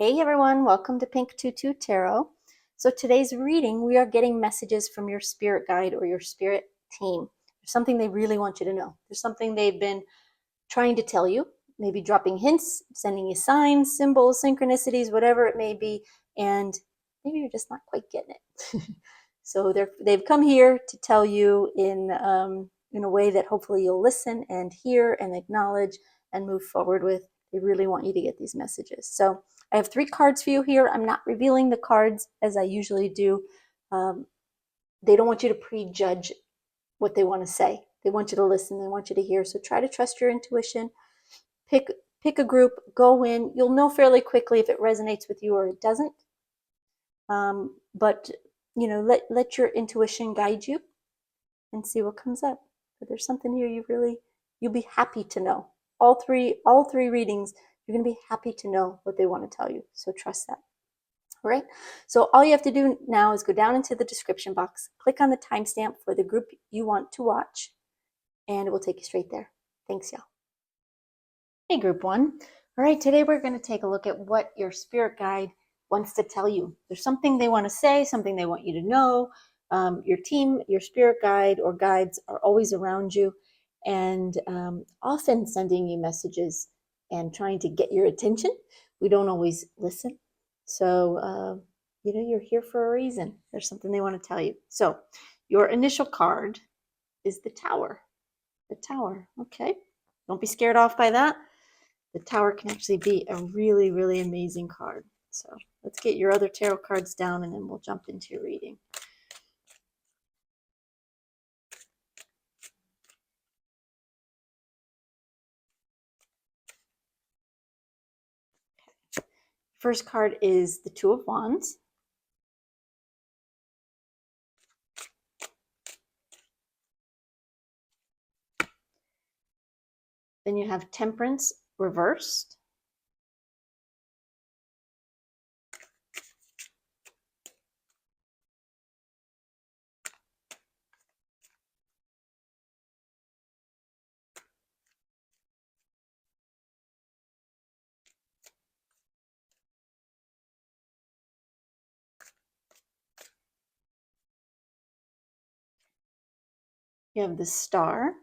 Hey everyone, welcome to Pink Tutu Tarot. So today's reading, we are getting messages from your spirit guide or your spirit team. There's something they really want you to know. There's something they've been trying to tell you, maybe dropping hints, sending you signs, symbols, synchronicities, whatever it may be, and maybe you're just not quite getting it. So they've come here to tell you in a way that hopefully you'll listen and hear and acknowledge and move forward with. They really want you to get these messages. So I have 3 cards for you here. I'm not revealing the cards as I usually do. They don't want you to prejudge what they want to say. They want you to listen. They want you to hear. So try to trust your intuition. Pick a group. Go in. You'll know fairly quickly if it resonates with you or it doesn't. But let your intuition guide you and see what comes up. But there's something here you'll be happy to know. All three readings, you're going to be happy to know what they want to tell you. So trust that. All right. So all you have to do now is go down into the description box, click on the timestamp for the group you want to watch, and it will take you straight there. Thanks, y'all. Hey, group 1. All right, today we're going to take a look at what your spirit guide wants to tell you. There's something they want to say, something they want you to know. Your team, your spirit guide or guides are always around you and often sending you messages and trying to get your attention. We don't always listen. So, you're here for a reason. There's something they want to tell you. So your initial card is the Tower. The Tower, okay. Don't be scared off by that. The Tower can actually be a really, really amazing card. So let's get your other tarot cards down and then we'll jump into your reading. Okay. First card is the Two of Wands. Then you have Temperance reversed. You have the Star.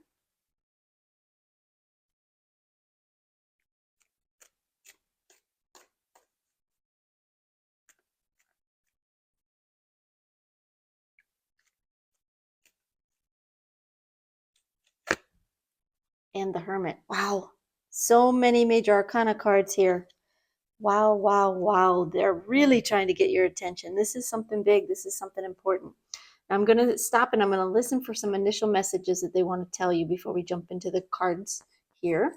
And the Hermit. Wow, so many major arcana cards here. Wow, wow, wow. They're really trying to get your attention. This is something big. This is something important. I'm going to stop and I'm going to listen for some initial messages that they want to tell you before we jump into the cards here.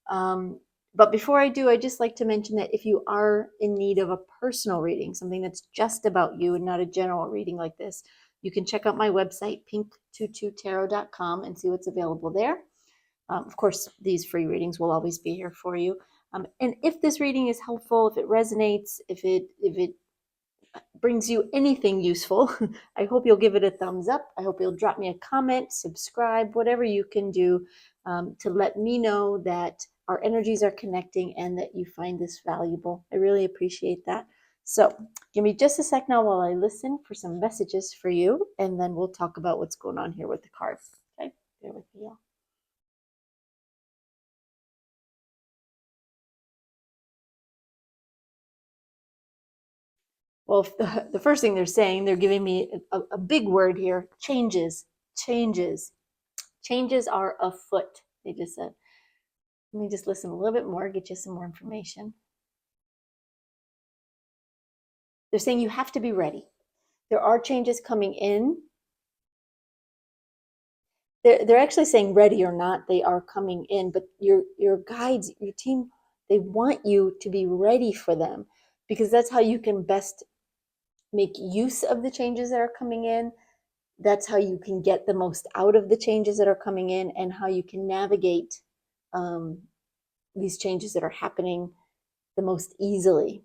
But before I do, I'd just like to mention that if you are in need of a personal reading, something that's just about you and not a general reading like this, you can check out my website, pink22tarot.com, and see what's available there. Of course, these free readings will always be here for you. And if this reading is helpful, if it resonates, if it brings you anything useful, I hope you'll give it a thumbs up. I hope you'll drop me a comment, subscribe, whatever you can do to let me know that our energies are connecting and that you find this valuable. I really appreciate that. So give me just a sec now while I listen for some messages for you, and then we'll talk about what's going on here with the cards. Okay, bear with me, y'all. Well, the first thing they're saying, they're giving me a big word here, changes, changes. Changes are afoot, they just said. Let me just listen a little bit more, get you some more information. They're saying you have to be ready. There are changes coming in. They're actually saying ready or not, they are coming in, but your guides, your team, they want you to be ready for them because that's how you can best make use of the changes that are coming in. That's how you can get the most out of the changes that are coming in and how you can navigate these changes that are happening the most easily.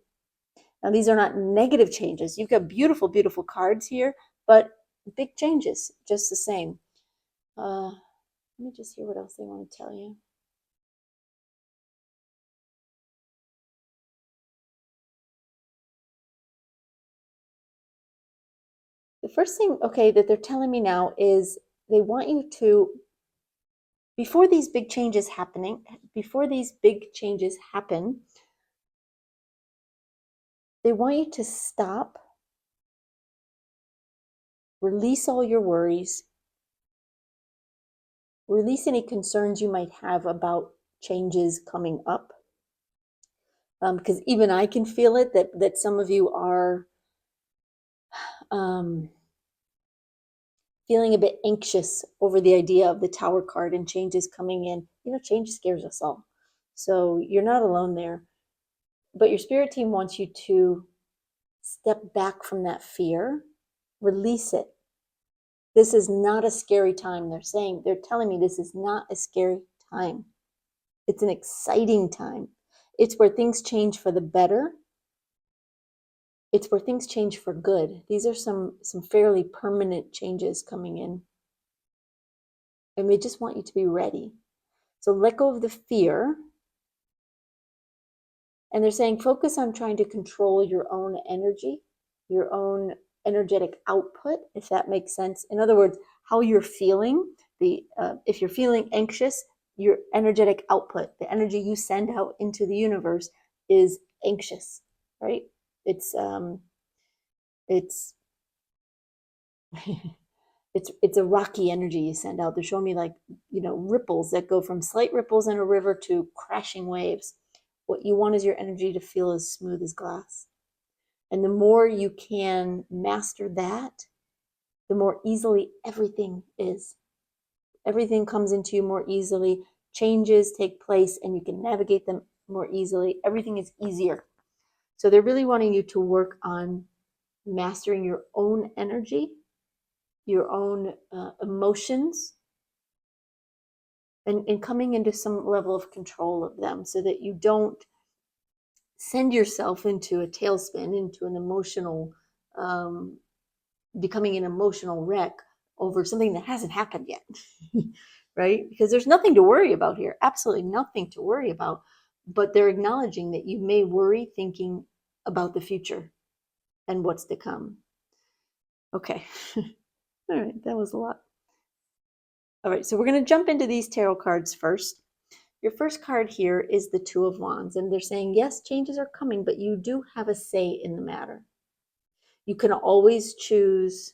Now, these are not negative changes. You've got beautiful, beautiful cards here, but big changes just the same. Let me just hear what else they want to tell you. The first thing, okay, that they're telling me now is they want you to, before these big changes happen, they want you to stop, release all your worries, release any concerns you might have about changes coming up. Because even I can feel it, that some of you are feeling a bit anxious over the idea of the Tower card and changes coming in. Change scares us all. So you're not alone there. But your spirit team wants you to step back from that fear, release it. This is not a scary time. They're telling me this is not a scary time. It's an exciting time. It's where things change for the better. It's where things change for good. These are some fairly permanent changes coming in. And we just want you to be ready. So let go of the fear. And they're saying focus on trying to control your own energy, your own energetic output, if that makes sense. In other words, how you're feeling. If you're feeling anxious, your energetic output, the energy you send out into the universe, is anxious, right? It's it's a rocky energy you send out. They're showing me ripples that go from slight ripples in a river to crashing waves. What you want is your energy to feel as smooth as glass. And the more you can master that, the more easily everything is. Everything comes into you more easily. Changes take place and you can navigate them more easily. Everything is easier. So they're really wanting you to work on mastering your own energy, your own emotions, and coming into some level of control of them so that you don't send yourself into a tailspin, into an emotional, becoming an emotional wreck over something that hasn't happened yet, right? Because there's nothing to worry about here, absolutely nothing to worry about. But they're acknowledging that you may worry thinking about the future and what's to come. Okay. All right, that was a lot. All right, so we're going to jump into these tarot cards first. Your first card here is the Two of Wands, and they're saying, yes, changes are coming, but you do have a say in the matter. You can always choose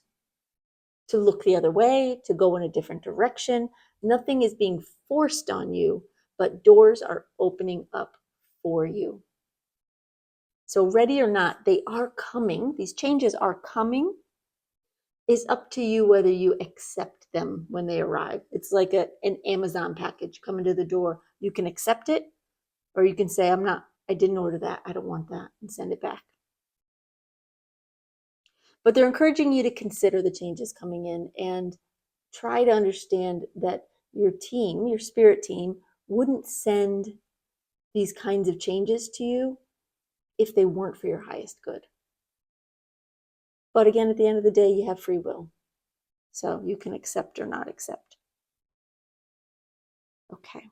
to look the other way, to go in a different direction. Nothing is being forced on you, but doors are opening up for you. So ready or not, they are coming. These changes are coming. It's up to you whether you accept them when they arrive. It's like an Amazon package coming to the door. You can accept it, or you can say, I didn't order that. I don't want that, and send it back. But they're encouraging you to consider the changes coming in and try to understand that your team, your spirit team, wouldn't send these kinds of changes to you if they weren't for your highest good. But again, at the end of the day, you have free will. So you can accept or not accept. Okay.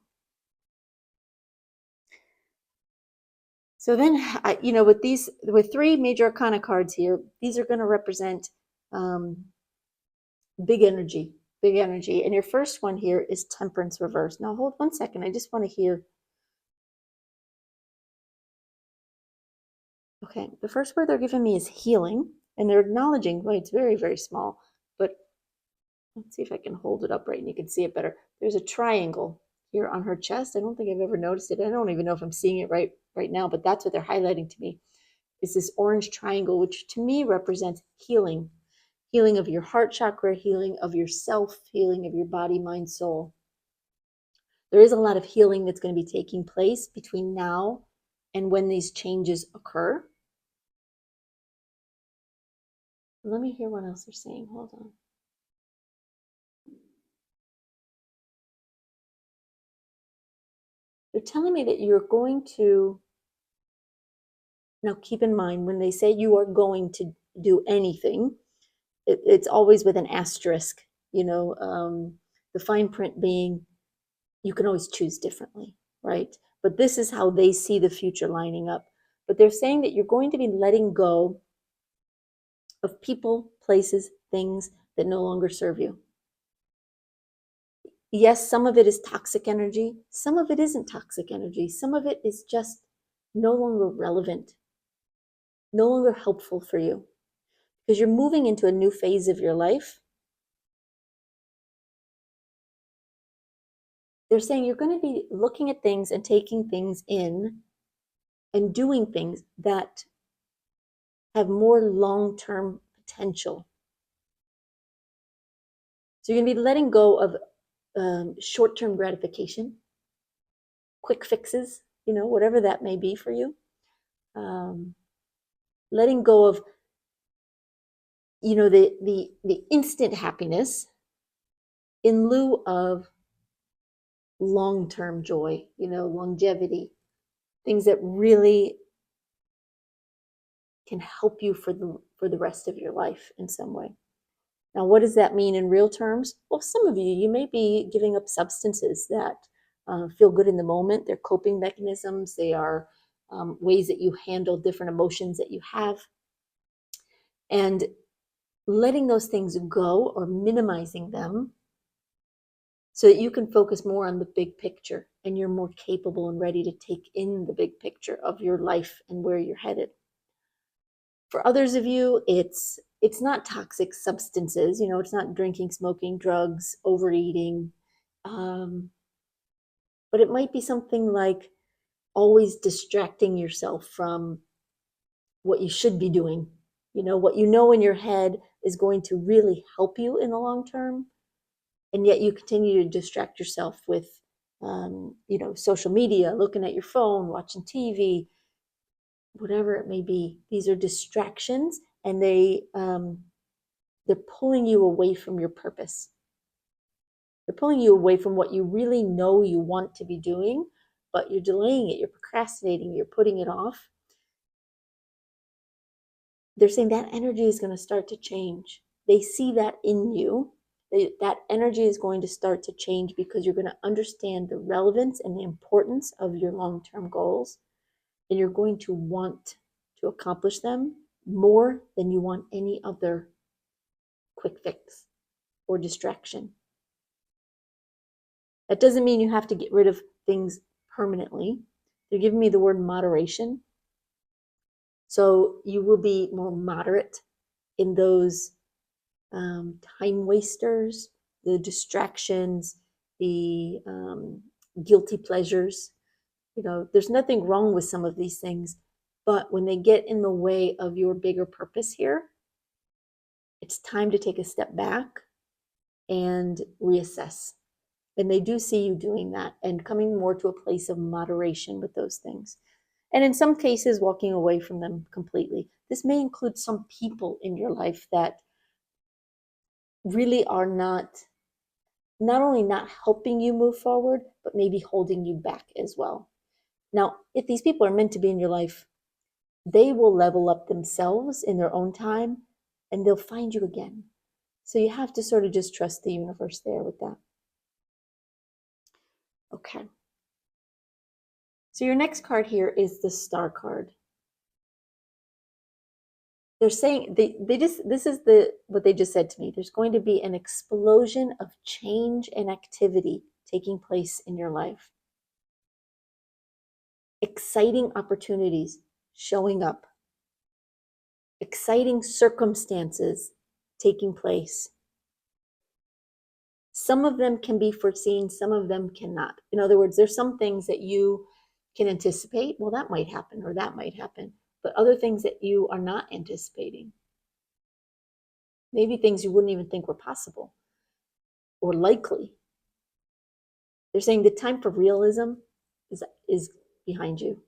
So then, with three major arcana cards here, these are going to represent big energy. And your first one here is Temperance reverse. Now hold 1 second. I just want to hear. Okay, the first word they're giving me is healing, and they're acknowledging, well, it's very, very small, but let's see if I can hold it up right and you can see it better. There's a triangle here on her chest. I don't think I've ever noticed it. I don't even know if I'm seeing it right now, but that's what they're highlighting to me. Is this orange triangle, which to me represents healing. Healing of your heart chakra, healing of yourself, healing of your body, mind, soul. There is a lot of healing that's going to be taking place between now and when these changes occur. Let me hear what else they're saying. Hold on. They're telling me that you're going to, now keep in mind, when they say you are going to do anything, it's always with an asterisk, the fine print being you can always choose differently, right? But this is how they see the future lining up. But they're saying that you're going to be letting go of people, places, things that no longer serve you. Yes, some of it is toxic energy. Some of it isn't toxic energy. Some of it is just no longer relevant, no longer helpful for you, because you're moving into a new phase of your life. They're saying you're going to be looking at things and taking things in and doing things that have more long-term potential. So you're going to be letting go of short-term gratification, quick fixes, whatever that may be for you. Letting go of, the instant happiness in lieu of long-term joy, longevity, things that really can help you for the rest of your life in some way. Now, what does that mean in real terms? Well, some of you may be giving up substances that feel good in the moment. They're coping mechanisms. They are ways that you handle different emotions that you have. And letting those things go or minimizing them so that you can focus more on the big picture and you're more capable and ready to take in the big picture of your life and where you're headed. For others of you, it's not toxic substances, it's not drinking, smoking, drugs, overeating, but it might be something like always distracting yourself from what you should be doing. What in your head is going to really help you in the long term, and yet you continue to distract yourself with, social media, looking at your phone, watching TV, whatever it may be. These are distractions, and they're pulling you away from your purpose. They're pulling you away from what you really know you want to be doing, but you're delaying it, you're procrastinating, you're putting it off. They're saying that energy is going to start to change. They see that in you. That energy is going to start to change because you're going to understand the relevance and the importance of your long-term goals, and you're going to want to accomplish them more than you want any other quick fix or distraction. That doesn't mean you have to get rid of things permanently. They're giving me the word moderation. So you will be more moderate in those time wasters, the distractions, the guilty pleasures. There's nothing wrong with some of these things, but when they get in the way of your bigger purpose here, it's time to take a step back and reassess. And they do see you doing that and coming more to a place of moderation with those things. And in some cases, walking away from them completely. This may include some people in your life that really are not only not helping you move forward, but maybe holding you back as well. Now, if these people are meant to be in your life, they will level up themselves in their own time and they'll find you again. So you have to sort of just trust the universe there with that. Okay. So your next card here is the Star card. They're saying this is what they just said to me. There's going to be an explosion of change and activity taking place in your life. Exciting opportunities showing up. Exciting circumstances taking place. Some of them can be foreseen, some of them cannot. In other words, there's some things that you can anticipate. Well, that might happen or that might happen. But other things that you are not anticipating. Maybe things you wouldn't even think were possible or likely. They're saying the time for realism is behind you.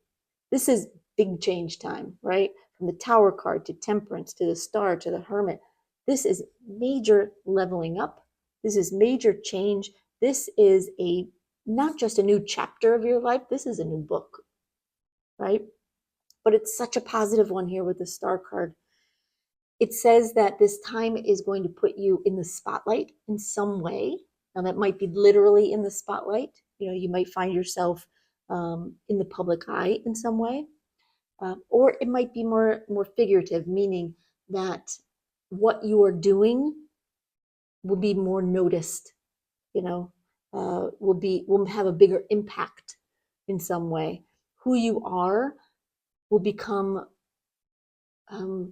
This is big change time, right? From the Tower card to Temperance to the Star to the Hermit. This is major leveling up. This is major change. This is not just a new chapter of your life. This is a new book, right? But it's such a positive one here with the Star card. It says that this time is going to put you in the spotlight in some way. Now, that might be literally in the spotlight. You might find yourself in the public eye in some way. Or it might be more figurative, meaning that what you are doing will be more noticed, will have a bigger impact in some way. Who you are will become, they're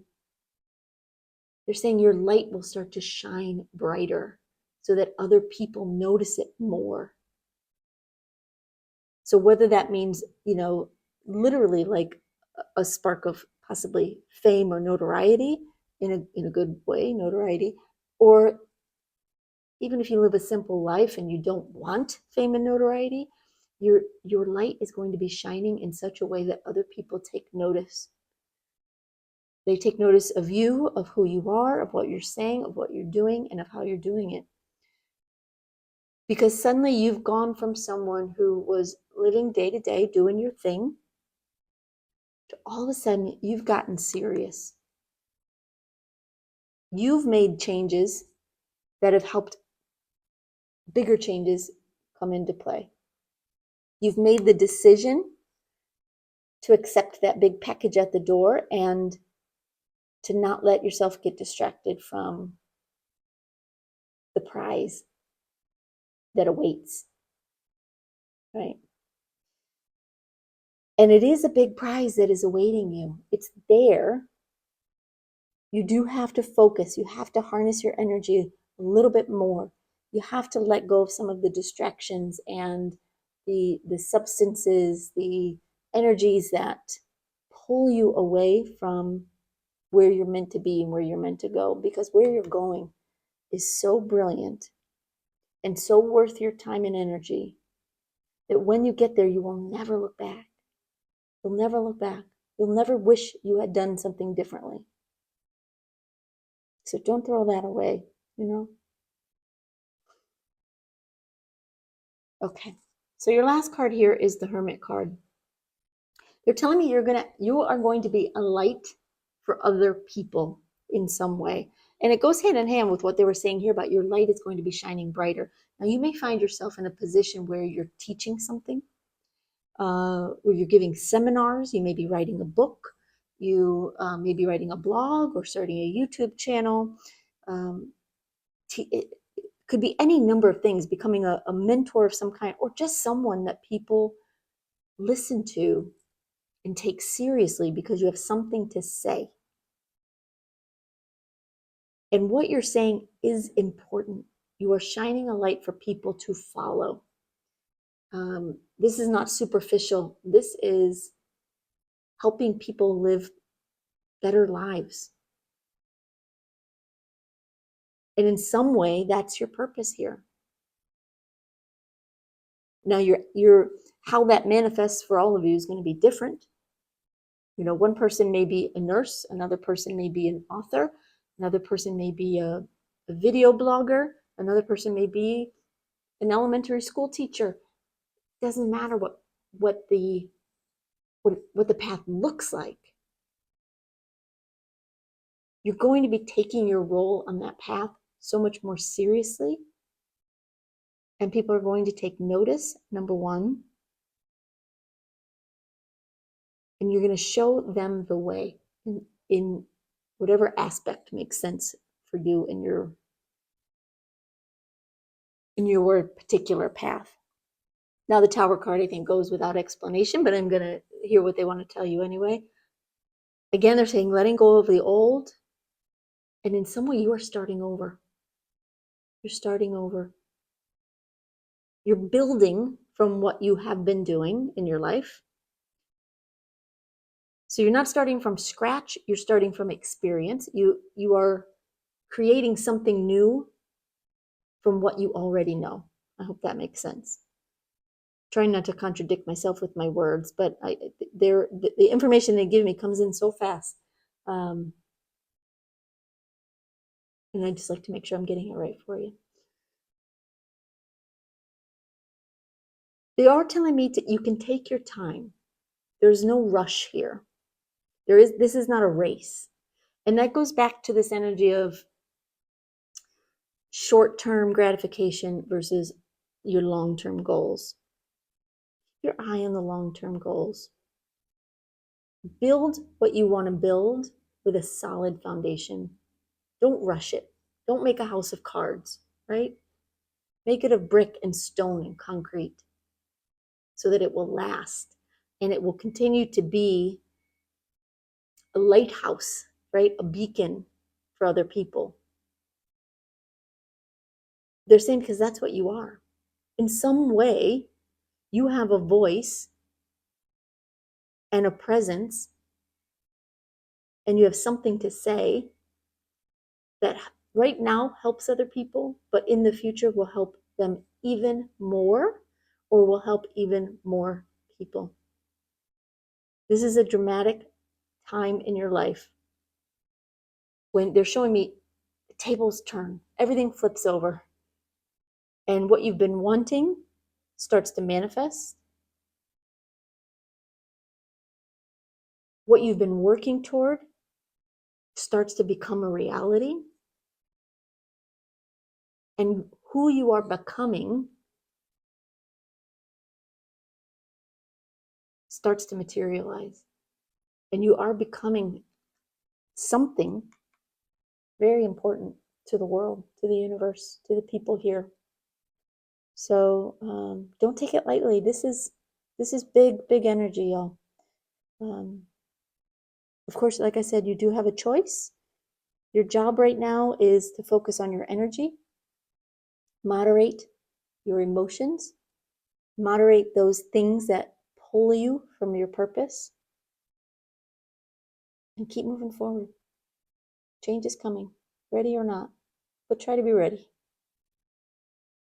saying your light will start to shine brighter so that other people notice it more. So whether that means, literally like a spark of possibly fame or notoriety in a good way, notoriety, or even if you live a simple life and you don't want fame and notoriety, your light is going to be shining in such a way that other people take notice. They take notice of you, of who you are, of what you're saying, of what you're doing, and of how you're doing it. Because suddenly you've gone from someone who was living day to day, doing your thing, to all of a sudden you've gotten serious. You've made changes that have helped bigger changes come into play. You've made the decision to accept that big package at the door and to not let yourself get distracted from the prize that awaits, right? And it is a big prize that is awaiting you. It's there. You do have to focus. You have to harness your energy a little bit more. You have to let go of some of the distractions and the substances, the energies that pull you away from where you're meant to be and where you're meant to go, because where you're going is so brilliant and so worth your time and energy that when you get there, you will never look back. You'll never look back. You'll never wish you had done something differently. So don't throw that away, Okay. So your last card here is the Hermit card. They're telling me you are going to be a light for other people in some way. And it goes hand in hand with what they were saying here about your light is going to be shining brighter. Now you may find yourself in a position where you're teaching something, where you're giving seminars, you may be writing a book, you may be writing a blog or starting a YouTube channel. It could be any number of things, becoming a mentor of some kind, or just someone that people listen to and take seriously because you have something to say. And what you're saying is important. You are shining a light for people to follow. This is not superficial. This is helping people live better lives. And in some way, that's your purpose here. Now, how that manifests for all of you is going to be different. One person may be a nurse, another person may be an author, another person may be a video blogger, another person may be an elementary school teacher. It doesn't matter what the path looks like. You're going to be taking your role on that path so much more seriously. And people are going to take notice, number one. And you're going to show them the way in whatever aspect makes sense for you in your particular path. Now, the Tower card, I think, goes without explanation, but I'm going to hear what they want to tell you anyway. Again, they're saying letting go of the old, and in some way, you are starting over. You're starting over. You're building from what you have been doing in your life. So you're not starting from scratch. You're starting from experience. You are creating something new from what you already know. I hope that makes sense. Trying not to contradict myself with my words, but the information they give me comes in so fast. And I just like to make sure I'm getting it right for you. They are telling me you can take your time. There's no rush here. This is not a race. And that goes back to this energy of short-term gratification versus your long-term goals. Keep your eye on the long-term goals. Build what you want to build with a solid foundation. Don't rush it. Don't make a house of cards, right? Make it of brick and stone and concrete so that it will last and it will continue to be a lighthouse, right? A beacon for other people. They're saying because that's what you are. In some way, you have a voice and a presence, and you have something to say that right now helps other people, but in the future will help them even more or will help even more people. This is a dramatic time in your life when they're showing me the tables turn, everything flips over, and what you've been wanting starts to manifest. What you've been working toward starts to become a reality. And who you are becoming starts to materialize. And you are becoming something very important to the world, to the universe, to the people here. So don't take it lightly. This is big energy, y'all. Of course, like I said, you do have a choice. Your job right now is to focus on your energy, moderate your emotions, moderate those things that pull you from your purpose, and keep moving forward. Change is coming, ready or not, but try to be ready.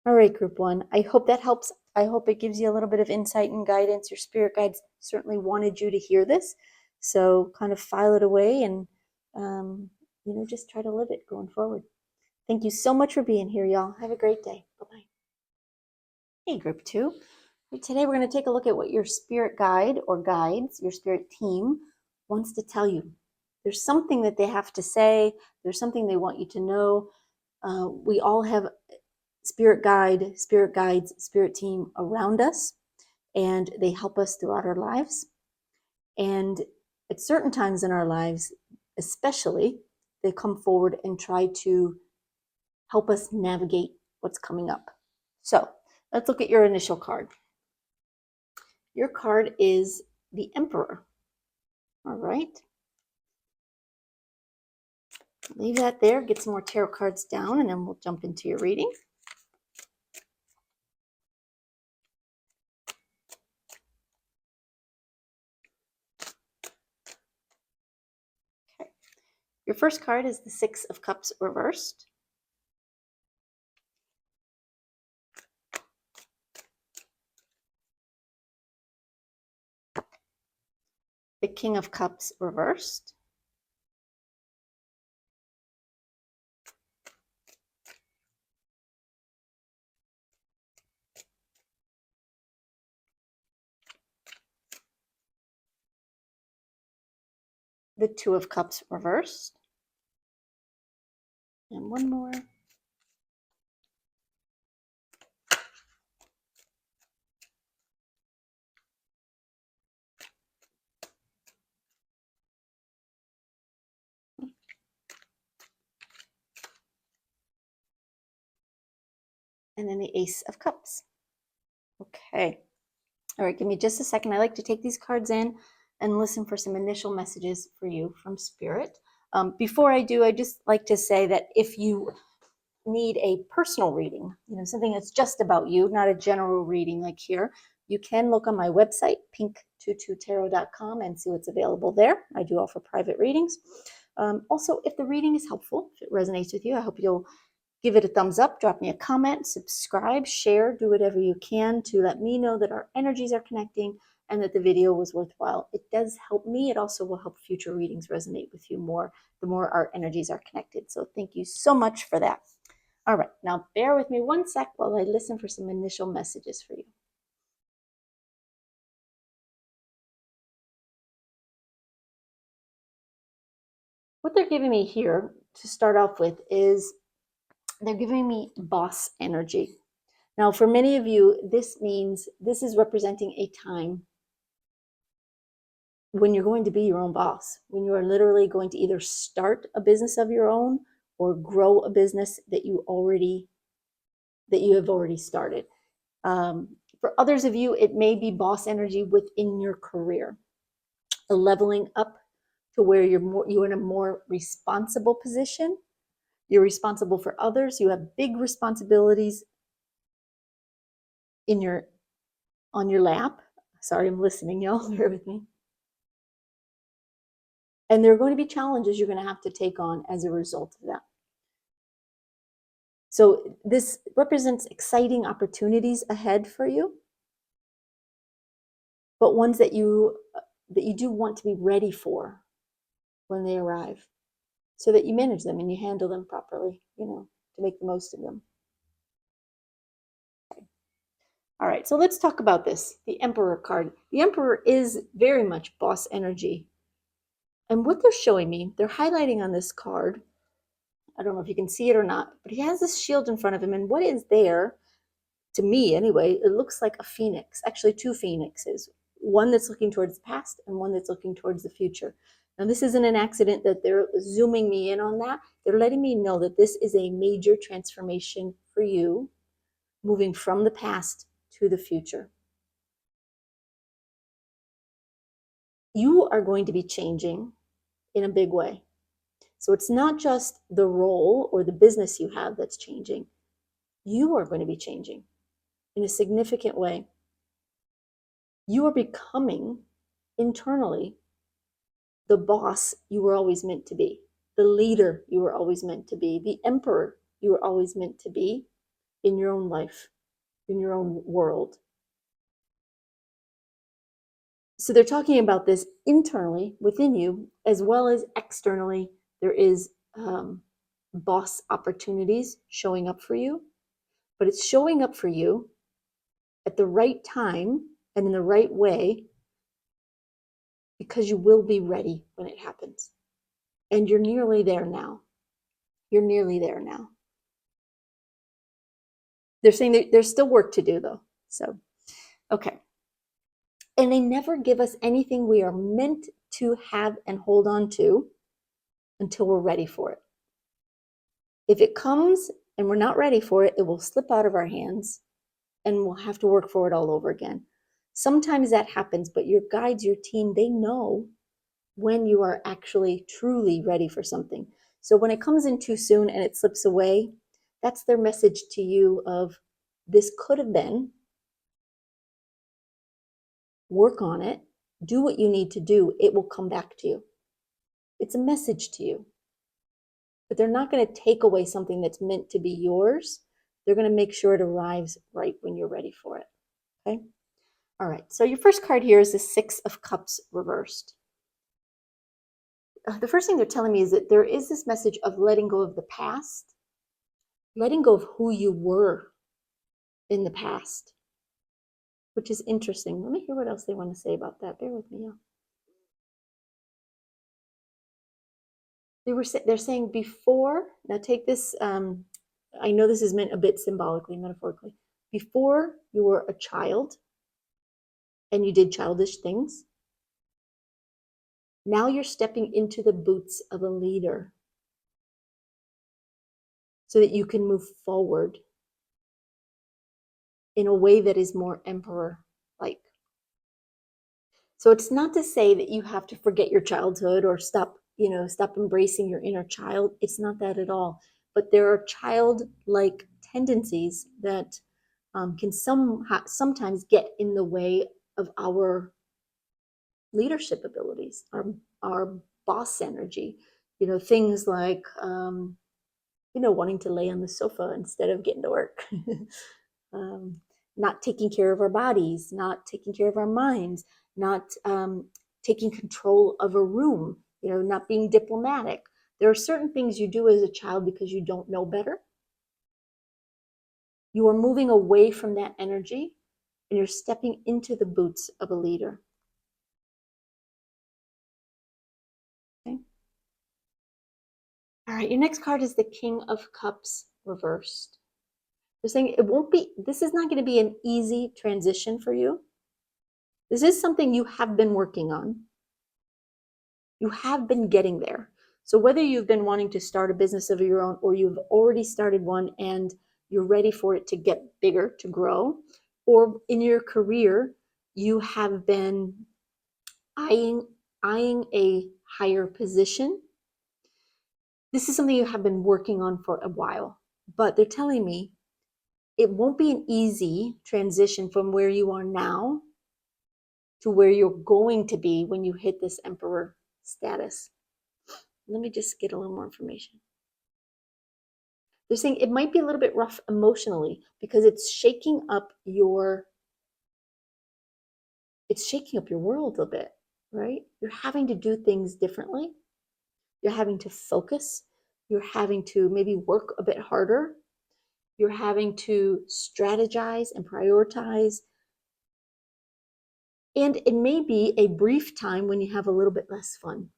All right, group one, I hope that helps. I hope it gives you a little bit of insight and guidance. Your spirit guides certainly wanted you to hear this. So kind of file it away and, just try to live it going forward. Thank you so much for being here, y'all. Have a great day. Bye-bye. Hey, group two. Today we're going to take a look at what your spirit guide or guides, your spirit team, wants to tell you. There's something that they have to say. There's something they want you to know. We all have spirit guides, spirit team around us, and they help us throughout our lives. And at certain times in our lives, especially, they come forward and try to help us navigate what's coming up. So let's look at your initial card. Your card is the Emperor. All right. Leave that there, get some more tarot cards down, and then we'll jump into your reading. Okay. Your first card is the Six of Cups reversed. The King of Cups reversed. The Two of Cups reversed. And one more. And then the Ace of Cups. Okay. All right, give me just a second. I like to take these cards in and listen for some initial messages for you from Spirit. Before I do, I just like to say that if you need a personal reading, something that's just about you, not a general reading like here, you can look on my website, pink22tarot.com, and see what's available there. I do offer private readings. Also, if the reading is helpful, if it resonates with you, I hope you'll give it a thumbs up, drop me a comment, subscribe, share, do whatever you can to let me know that our energies are connecting and that the video was worthwhile. It does help me. It also will help future readings resonate with you more, the more our energies are connected. So thank you so much for that. All right, now bear with me one sec while I listen for some initial messages for you. What they're giving me here to start off with is they're giving me boss energy. Now, for many of you, this means this is representing a time when you're going to be your own boss, when you are literally going to either start a business of your own or grow a business that you have already started. For others of you, it may be boss energy within your career, a leveling up to where you're in a more responsible position. You're responsible for others. You have big responsibilities on your lap. Sorry, I'm listening, y'all. Bear with me. And there are going to be challenges you're going to have to take on as a result of that. So this represents exciting opportunities ahead for you, but ones that you do want to be ready for when they arrive, so that you manage them and you handle them properly, to make the most of them. Okay. All right, so let's talk about this, the Emperor card. The Emperor is very much boss energy. And what they're showing me, they're highlighting on this card, I don't know if you can see it or not, but he has this shield in front of him, and what is there, to me anyway, it looks like a phoenix, actually two phoenixes, one that's looking towards the past and one that's looking towards the future. Now, this isn't an accident that they're zooming me in on that. They're letting me know that this is a major transformation for you, moving from the past to the future. You are going to be changing in a big way. So it's not just the role or the business you have that's changing. You are going to be changing in a significant way. You are becoming internally the boss you were always meant to be, the leader you were always meant to be, the emperor you were always meant to be in your own life, in your own world. So they're talking about this internally within you, as well as externally. There is boss opportunities showing up for you, but it's showing up for you at the right time and in the right way, because you will be ready when it happens. And you're nearly there now. You're nearly there now. They're saying that there's still work to do, though. So, okay. And they never give us anything we are meant to have and hold on to until we're ready for it. If it comes and we're not ready for it, it will slip out of our hands and we'll have to work for it all over again. Sometimes that happens, but your guides, your team, they know when you are actually truly ready for something. So when it comes in too soon and it slips away, that's their message to you of, this could have been, work on it, do what you need to do, it will come back to you. It's a message to you. But they're not going to take away something that's meant to be yours. They're going to make sure it arrives right when you're ready for it. Okay? All right, so your first card here is the Six of Cups reversed. The first thing they're telling me is that there is this message of letting go of the past, letting go of who you were in the past, which is interesting. Let me hear what else they want to say about that. Bear with me, y'all. They're saying before, now take this, I know this is meant a bit symbolically, metaphorically. Before you were a child and you did childish things, now you're stepping into the boots of a leader so that you can move forward in a way that is more emperor-like. So it's not to say that you have to forget your childhood or stop embracing your inner child. It's not that at all. But there are childlike tendencies that can sometimes get in the way of our leadership abilities, our boss energy. Things like wanting to lay on the sofa instead of getting to work. Not taking care of our bodies, not taking care of our minds, not taking control of a room, not being diplomatic. There are certain things you do as a child because you don't know better. You are moving away from that energy and you're stepping into the boots of a leader. Okay. All right, your next card is the King of Cups reversed. They're saying this is not going to be an easy transition for you. This is something you have been working on. You have been getting there. So whether you've been wanting to start a business of your own, or you've already started one and you're ready for it to get bigger, to grow, or in your career, you have been eyeing a higher position. This is something you have been working on for a while, but they're telling me it won't be an easy transition from where you are now to where you're going to be when you hit this emperor status. Let me just get a little more information. They're saying it might be a little bit rough emotionally because it's shaking up your world a bit, right? You're having to do things differently. You're having to focus. You're having to maybe work a bit harder. You're having to strategize and prioritize. And it may be a brief time when you have a little bit less fun.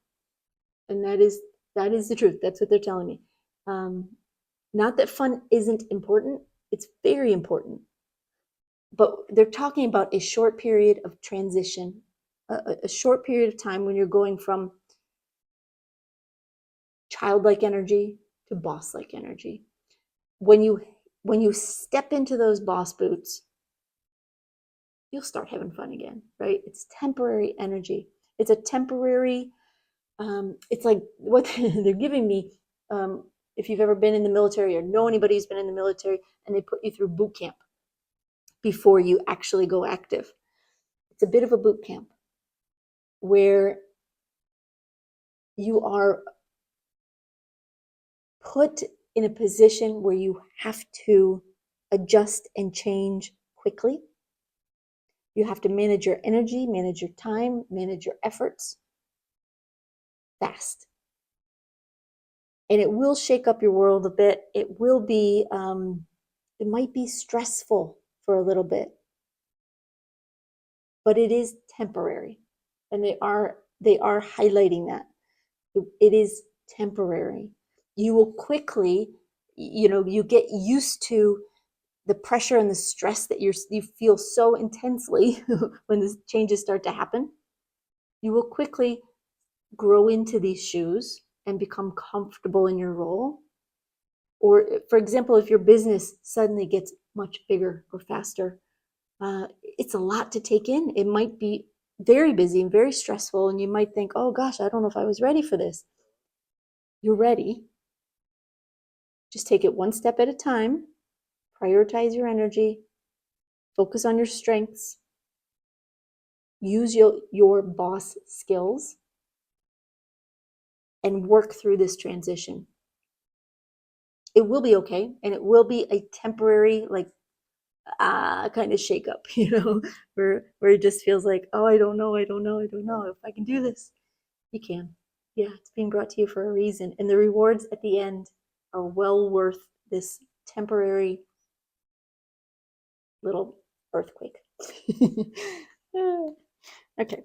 And that is the truth. That's what they're telling me. Not that fun isn't important. It's very important. But they're talking about a short period of transition, a short period of time when you're going from childlike energy to boss-like energy. When you step into those boss boots, you'll start having fun again, right? It's temporary energy. It's a temporary, it's like what they're giving me. If you've ever been in the military or know anybody who's been in the military and they put you through boot camp before you actually go active. It's a bit of a boot camp where you are put in a position where you have to adjust and change quickly. You have to manage your energy, manage your time, manage your efforts fast. And it will shake up your world a bit. It will be, it might be stressful for a little bit, but it is temporary. And they are highlighting that. It is temporary. You will quickly, you get used to the pressure and the stress that you feel so intensely when the changes start to happen. You will quickly grow into these shoes and become comfortable in your role. Or, for example, if your business suddenly gets much bigger or faster, it's a lot to take in. It might be very busy and very stressful, and you might think, oh gosh, I don't know if I was ready for this. You're ready. Just take it one step at a time, prioritize your energy, focus on your strengths, use your boss skills, and work through this transition. It will be okay, and it will be a temporary, like, kind of shake up, where it just feels like, oh, I don't know if I can do this. You can. Yeah, it's being brought to you for a reason, and the rewards at the end are well worth this temporary little earthquake. Okay,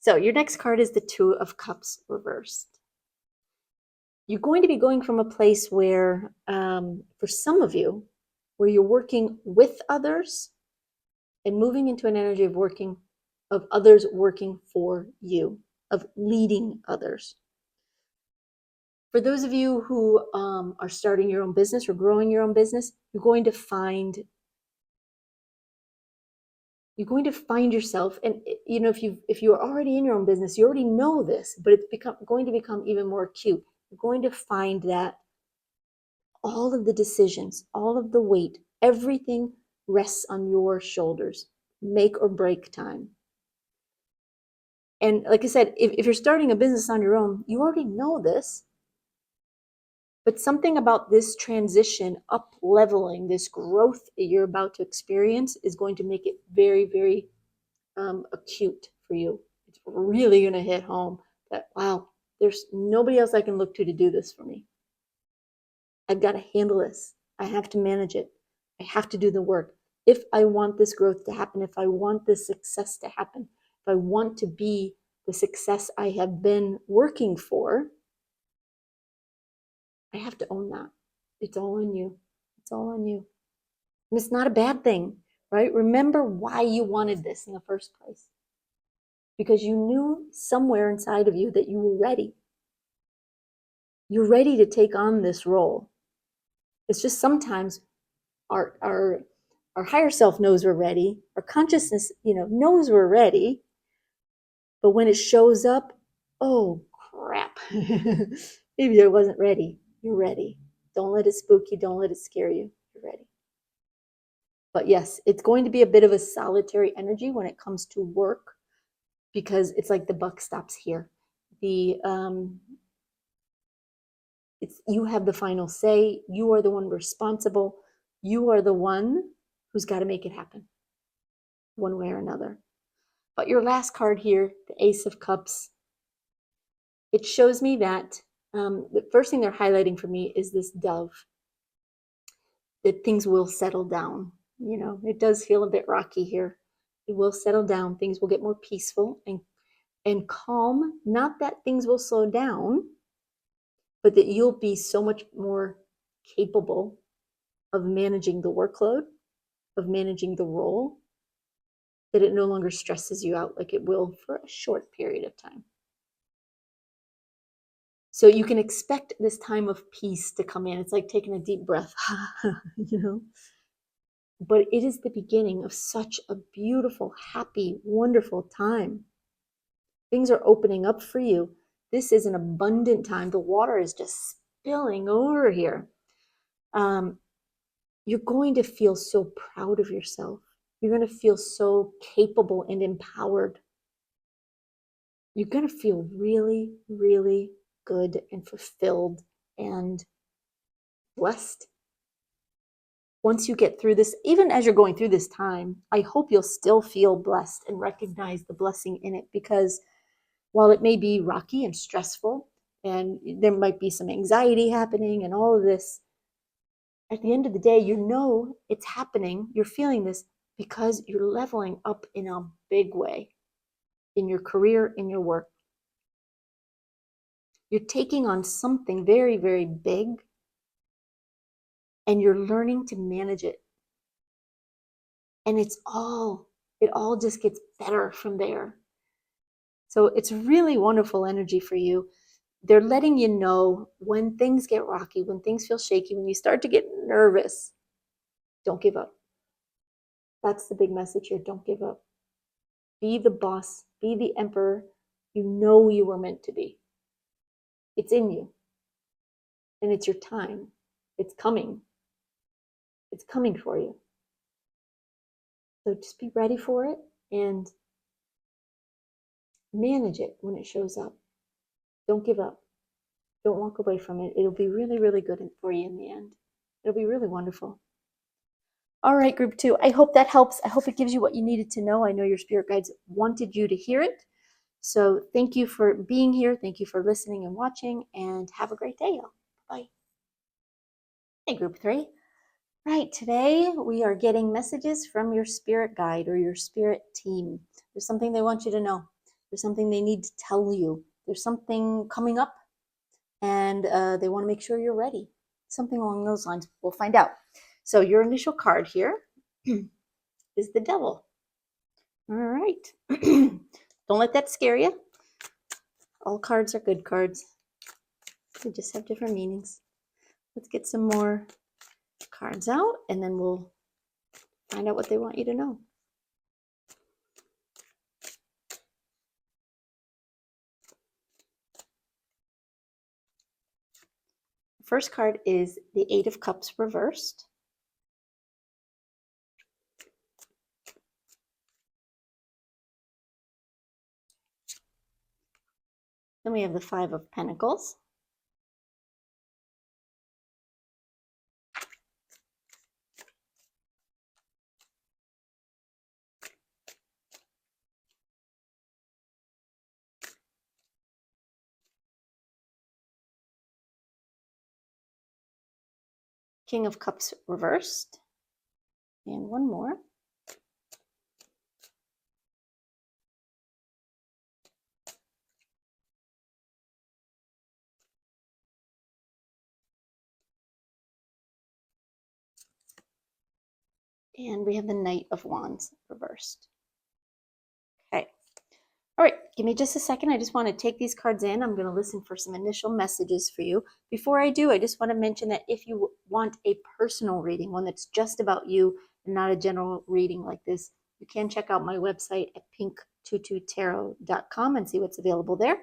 so your next card is the Two of Cups reversed. You're going to be going from a place where, for some of you, where you're working with others and moving into an energy of others working for you, of leading others. For those of you who are starting your own business or growing your own business, you're going to find yourself, and if you're already in your own business, you already know this, but it's going to become even more acute. You're going to find that all of the decisions, all of the weight, everything rests on your shoulders. Make or break time. And like I said, if you're starting a business on your own, you already know this. But something about this transition, up leveling, this growth that you're about to experience is going to make it very, very acute for you. It's really going to hit home that, wow, there's nobody else I can look to do this for me. I've got to handle this. I have to manage it. I have to do the work. If I want this growth to happen, if I want this success to happen, if I want to be the success I have been working for, I have to own that. It's all on you. It's all on you. And it's not a bad thing, right? Remember why you wanted this in the first place. Because you knew somewhere inside of you that you were ready. You're ready to take on this role. It's just sometimes our higher self knows we're ready. Our consciousness, knows we're ready. But when it shows up, oh crap. Maybe I wasn't ready. You're ready. Don't let it spook you. Don't let it scare you. You're ready. But yes, it's going to be a bit of a solitary energy when it comes to work, because it's like the buck stops here. It's you have the final say. You are the one responsible. You are the one who's got to make it happen one way or another. But your last card here, the Ace of Cups, it shows me that the first thing they're highlighting for me is this dove, that things will settle down. It does feel a bit rocky here. It will settle down. Things will get more peaceful and calm. Not that things will slow down, but that you'll be so much more capable of managing the workload, of managing the role, that it no longer stresses you out like it will for a short period of time. So you can expect this time of peace to come in. It's like taking a deep breath, But it is the beginning of such a beautiful, happy, wonderful time. Things are opening up for you. This is an abundant time. The water is just spilling over here. You're going to feel so proud of yourself. You're going to feel so capable and empowered. You're going to feel really, really good and fulfilled and blessed. Once you get through this, even as you're going through this time, I hope you'll still feel blessed and recognize the blessing in it, because while it may be rocky and stressful and there might be some anxiety happening and all of this, at the end of the day, it's happening. You're feeling this because you're leveling up in a big way in your career, in your work. You're taking on something very, very big, and you're learning to manage it. And it all just gets better from there. So it's really wonderful energy for you. They're letting you know when things get rocky, when things feel shaky, when you start to get nervous, don't give up. That's the big message here. Don't give up. Be the boss, be the emperor you know you were meant to be. It's in you. And it's your time. It's coming. It's coming for you. So just be ready for it and manage it when it shows up. Don't give up. Don't walk away from it. It'll be really, really good for you in the end. It'll be really wonderful. All right, group 2. I hope that helps. I hope it gives you what you needed to know. I know your spirit guides wanted you to hear it. So thank you for being here. Thank you for listening and watching, and have a great day, y'all. Bye. Hey, group 3. Right, today we are getting messages from your spirit guide or your spirit team. There's something they want you to know. There's something they need to tell you. There's something coming up, and they want to make sure you're ready. Something along those lines. We'll find out. So your initial card here is the Devil. All right. Don't let that scare you. All cards are good cards. They just have different meanings. Let's get some more cards out, and then we'll find out what they want you to know. First card is the Eight of Cups reversed. Then we have the Five of Pentacles. King of Cups reversed. And one more. And we have the Knight of Wands reversed. Okay, All right, give me just a second. I just want to take these cards in. I'm going to listen for some initial messages for you. Before I do, I just want to mention that if you want a personal reading, one that's just about you and not a general reading like this, you can check out my website at pink22tarot.com and see what's available there.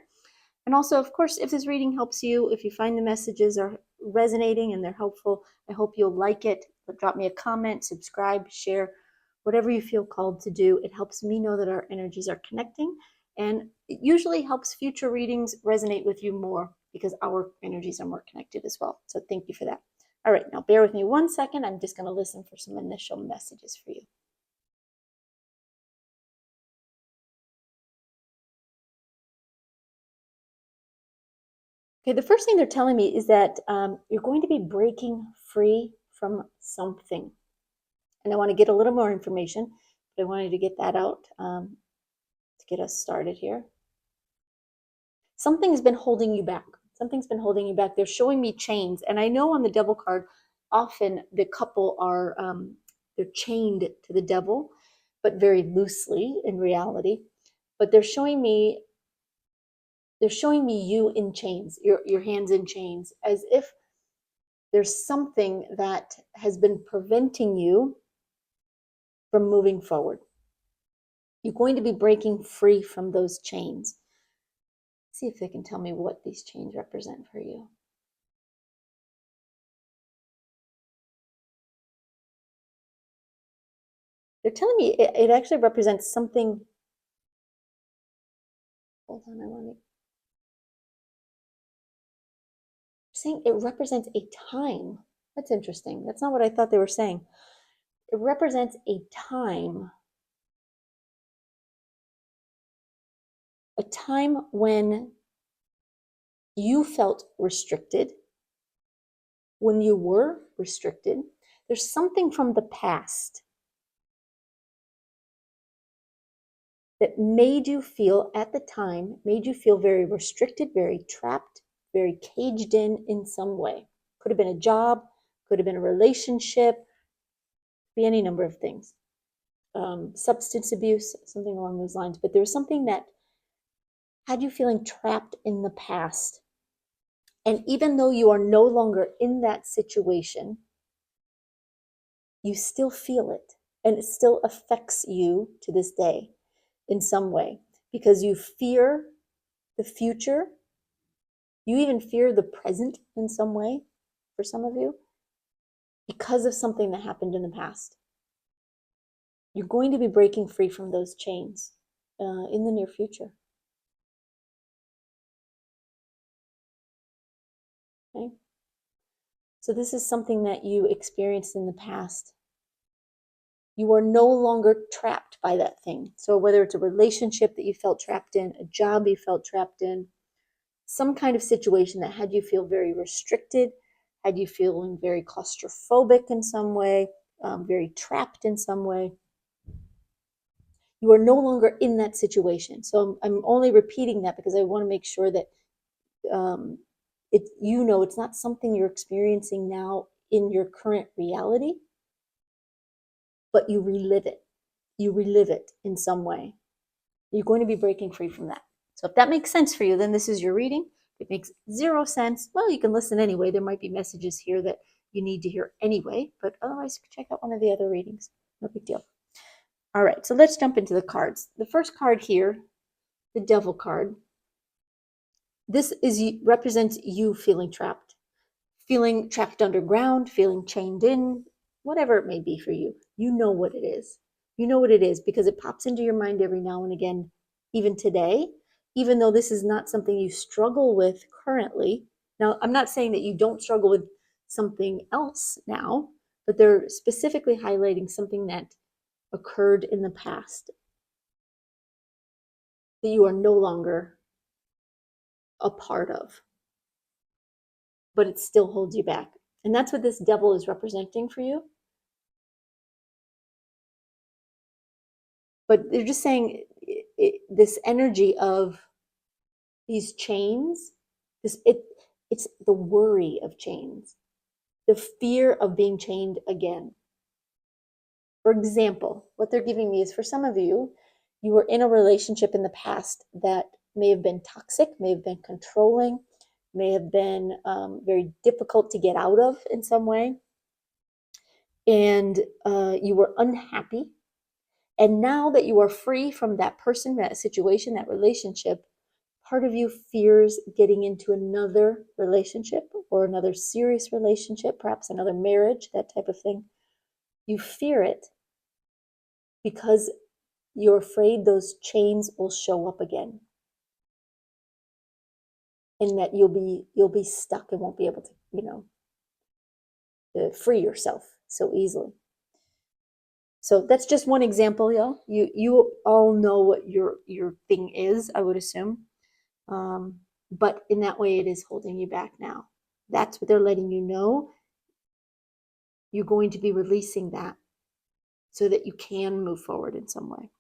And also, of course, if this reading helps you, if you find the messages are resonating and they're helpful, I hope you'll like it. Drop me a comment, subscribe, share, whatever you feel called to do. It helps me know that our energies are connecting, and it usually helps future readings resonate with you more because our energies are more connected as well. So thank you for that. All right, now bear with me 1 second. I'm just going to listen for some initial messages for you. Okay, the first thing they're telling me is that you're going to be breaking free from something. And I want to get a little more information, but I wanted to get that out to get us started here. Something's been holding you back. Something's been holding you back. They're showing me chains. And I know on the devil card, often the couple are, they're chained to the devil, but very loosely in reality. But they're showing me you in chains, your hands in chains, as if there's something that has been preventing you from moving forward. You're going to be breaking free from those chains. See if they can tell me what these chains represent for you. They're telling me it actually represents something. Hold on, I want to. Saying it represents a time. That's interesting. That's not what I thought they were saying. It represents a time when you felt restricted, when you were restricted. There's something from the past that made you feel, at the time, made you feel very restricted, very trapped, very caged in some way. Could have been a job, could have been a relationship, be any number of things. Substance abuse, something along those lines. But there was something that had you feeling trapped in the past. And even though you are no longer in that situation, you still feel it. And it still affects you to this day in some way, because you fear the future. You even fear the present in some way, for some of you, because of something that happened in the past. You're going to be breaking free from those chains in the near future. Okay? So this is something that you experienced in the past. You are no longer trapped by that thing. So whether it's a relationship that you felt trapped in, a job you felt trapped in, some kind of situation that had you feel very restricted, had you feeling very claustrophobic in some way, very trapped in some way, you are no longer in that situation. So I'm only repeating that because I want to make sure that it's not something you're experiencing now in your current reality, but you relive it. You relive it in some way. You're going to be breaking free from that. So if that makes sense for you, then this is your reading. If it makes zero sense, well, you can listen anyway. There might be messages here that you need to hear anyway, but otherwise, check out one of the other readings. No big deal. All right, so let's jump into the cards. The first card here, the Devil card. This represents you feeling trapped underground, feeling chained in, whatever it may be for you. You know what it is. You know what it is because it pops into your mind every now and again, even today, even though this is not something you struggle with currently. Now, I'm not saying that you don't struggle with something else now, but they're specifically highlighting something that occurred in the past that you are no longer a part of, but it still holds you back. And that's what this devil is representing for you. But they're just saying this energy of these chains, it's the worry of chains, the fear of being chained again. For example, what they're giving me is for some of you, you were in a relationship in the past that may have been toxic, may have been controlling, may have been very difficult to get out of in some way, and you were unhappy. And now that you are free from that person, that situation, that relationship, part of you fears getting into another relationship or another serious relationship, perhaps another marriage, that type of thing. You fear it because you're afraid those chains will show up again, and that you'll be stuck and won't be able to, to free yourself so easily. So that's just one example, y'all. You all know what your thing is, I would assume. But in that way, it is holding you back now. That's what they're letting you know. You're going to be releasing that so that you can move forward in some way.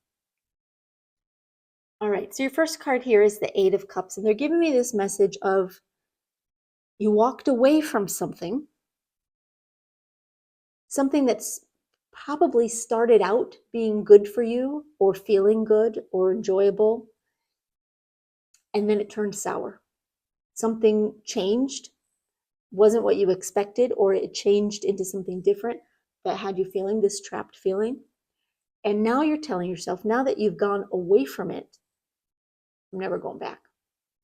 All right, so your first card here is the Eight of Cups, and they're giving me this message of you walked away from something that's probably started out being good for you or feeling good or enjoyable, and then it turned sour. Something changed, wasn't what you expected, or it changed into something different that had you feeling this trapped feeling. And now you're telling yourself, now that you've gone away from it, I'm never going back.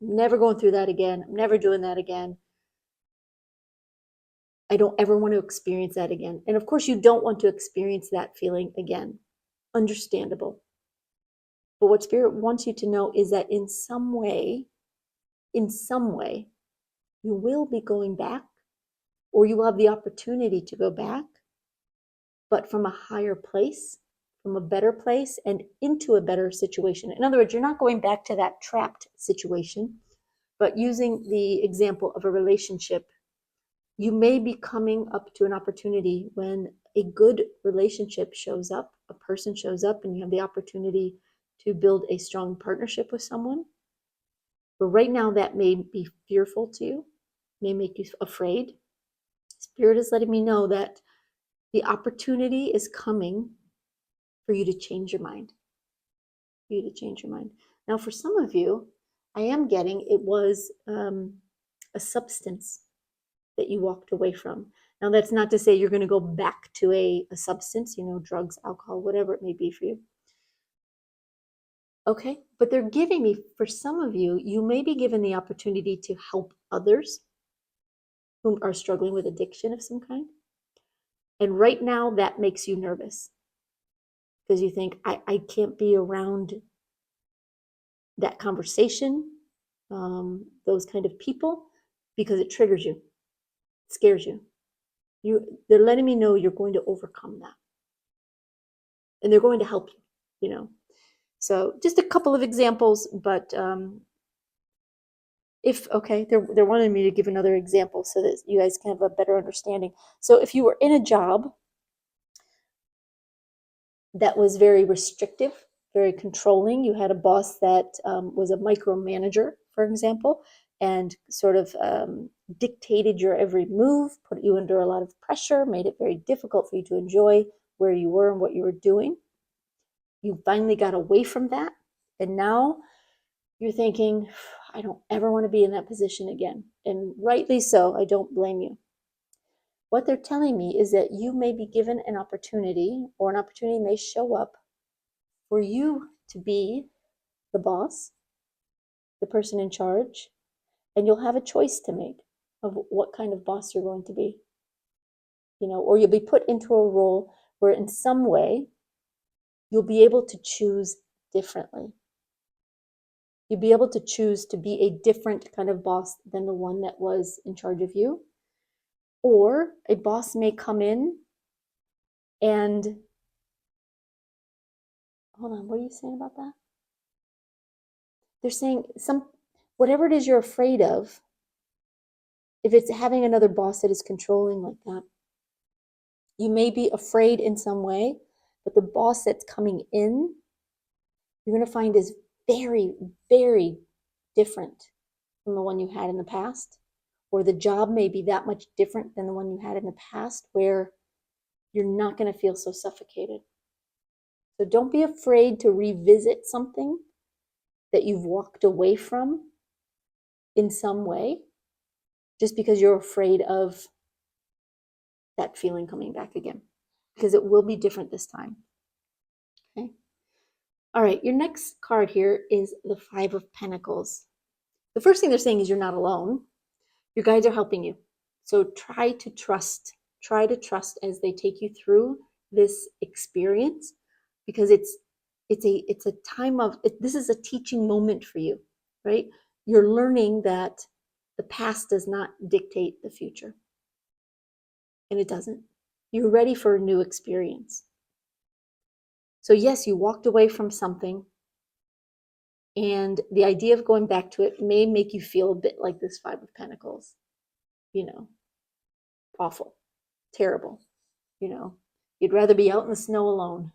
I'm never going through that again. I'm never doing that again. I don't ever want to experience that again. And of course, you don't want to experience that feeling again. Understandable. But what Spirit wants you to know is that in some way, you will be going back, or you will have the opportunity to go back, but from a higher place, from a better place, and into a better situation. In other words, you're not going back to that trapped situation, but using the example of a relationship, you may be coming up to an opportunity when a good relationship shows up, a person shows up, and you have the opportunity to build a strong partnership with someone. But right now, that may be fearful to you, may make you afraid. Spirit is letting me know that the opportunity is coming for you to change your mind. For you to change your mind. Now, for some of you, I am getting it was a substance that you walked away from. Now, that's not to say you're going to go back to a substance, drugs, alcohol, whatever it may be for you. Okay, but they're giving me, for some of you, you may be given the opportunity to help others who are struggling with addiction of some kind. And right now, that makes you nervous because you think, I can't be around that conversation, those kind of people, because it triggers you, it scares you. They're letting me know you're going to overcome that. And they're going to help you, So just a couple of examples, but they're wanting me to give another example so that you guys can have a better understanding. So if you were in a job that was very restrictive, very controlling, you had a boss that was a micromanager, for example, and sort of dictated your every move, put you under a lot of pressure, made it very difficult for you to enjoy where you were and what you were doing. You finally got away from that, and now you're thinking, I don't ever want to be in that position again. And rightly so, I don't blame you. What they're telling me is that you may be given an opportunity, or an opportunity may show up for you to be the boss, the person in charge, and you'll have a choice to make of what kind of boss you're going to be. Or you'll be put into a role where in some way you'll be able to choose differently. You'll be able to choose to be a different kind of boss than the one that was in charge of you. Or a boss may come in and, hold on, what are you saying about that? They're saying whatever it is you're afraid of, if it's having another boss that is controlling like that, you may be afraid in some way, but the boss that's coming in, you're going to find is very, very different from the one you had in the past. Or the job may be that much different than the one you had in the past, where you're not going to feel so suffocated. So don't be afraid to revisit something that you've walked away from in some way, just because you're afraid of that feeling coming back again, because it will be different this time. Okay. All right, your next card here is the Five of Pentacles. The first thing they're saying is you're not alone. Your guides are helping you. So try to trust as they take you through this experience, because it's a time of, this is a teaching moment for you, right? You're learning that the past does not dictate the future. And it doesn't. You're ready for a new experience. So yes, you walked away from something, and the idea of going back to it may make you feel a bit like this Five of Pentacles. Awful, terrible. You'd rather be out in the snow alone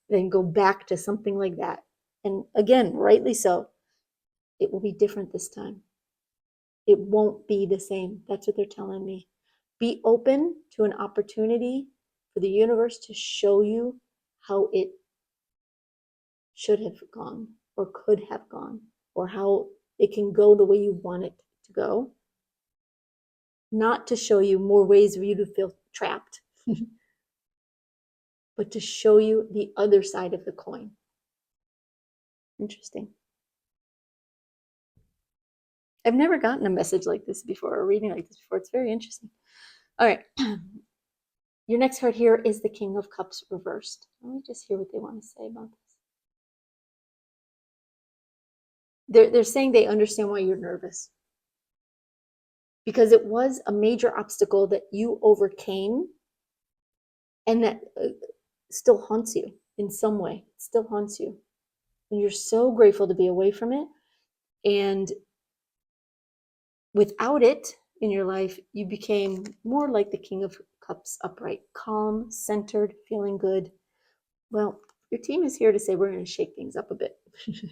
than go back to something like that. And again, rightly so. It will be different this time. It won't be the same. That's what they're telling me. Be open to an opportunity for the universe to show you how it should have gone, or could have gone, or how it can go the way you want it to go. Not to show you more ways for you to feel trapped, but to show you the other side of the coin. Interesting. I've never gotten a message like this before, or a reading like this before. It's very interesting. All right. Your next card here is the King of Cups reversed. Let me just hear what they want to say about this. They're saying they understand why you're nervous, because it was a major obstacle that you overcame, and that still haunts you in some way. It still haunts you. And you're so grateful to be away from it. And without it in your life, you became more like the King of Cups upright, calm, centered, feeling good. Well, your team is here to say we're going to shake things up a bit. The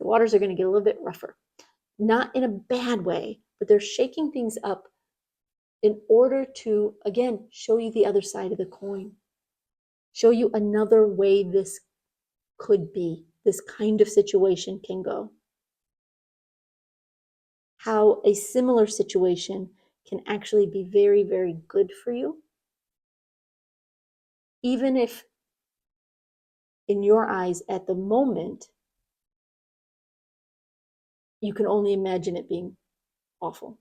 waters are going to get a little bit rougher. Not in a bad way, but they're shaking things up in order to, again, show you the other side of the coin. Show you another way this could be, this kind of situation can go. How a similar situation can actually be very, very good for you. Even if in your eyes at the moment, you can only imagine it being awful,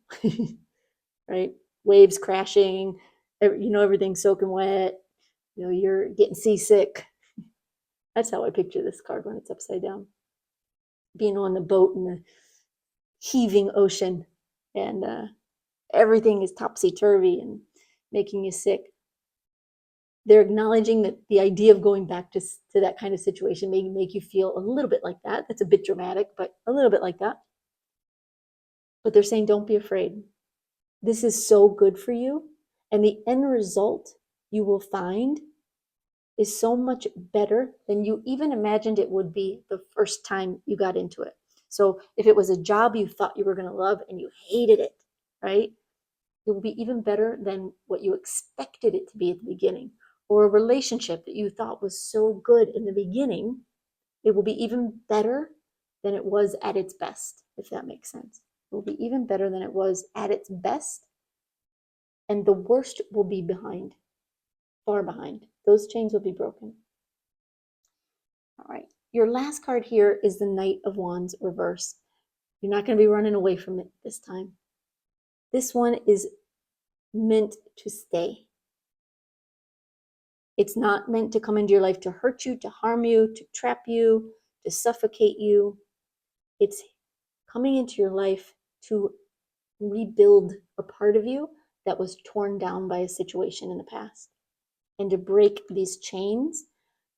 right? Waves crashing, everything's soaking wet, you're getting seasick. That's how I picture this card when it's upside down. Being on the boat in the heaving ocean, and everything is topsy-turvy and making you sick. They're acknowledging that the idea of going back to that kind of situation may make you feel a little bit like that. That's a bit dramatic, but a little bit like that. But they're saying, don't be afraid. This is so good for you. And the end result you will find is so much better than you even imagined it would be the first time you got into it. So if it was a job you thought you were going to love and you hated it, right? It will be even better than what you expected it to be at the beginning. Or a relationship that you thought was so good in the beginning, it will be even better than it was at its best, if that makes sense. It will be even better than it was at its best, and the worst will be behind, far behind. Those chains will be broken. All right, your last card here is the Knight of Wands reversed. You're not going to be running away from it this time. This one is meant to stay. It's not meant to come into your life to hurt you, to harm you, to trap you, to suffocate you. It's coming into your life to rebuild a part of you that was torn down by a situation in the past, and to break these chains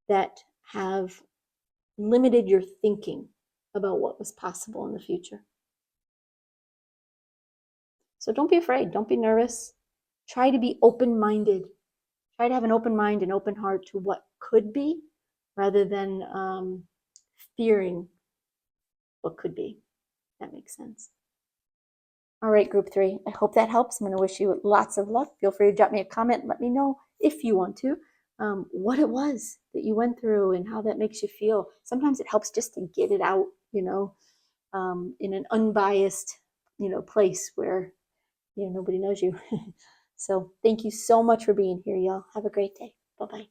that have limited your thinking about what was possible in the future. So don't be afraid. Don't be nervous. Try to be open-minded. Try to have an open mind and open heart to what could be, rather than fearing what could be. That makes sense. All right, group 3. I hope that helps. I'm going to wish you lots of luck. Feel free to drop me a comment. Let me know if you want to. what it was that you went through and how that makes you feel. Sometimes it helps just to get it out, in an unbiased, place where, nobody knows you. So thank you so much for being here, y'all. Have a great day. Bye-bye.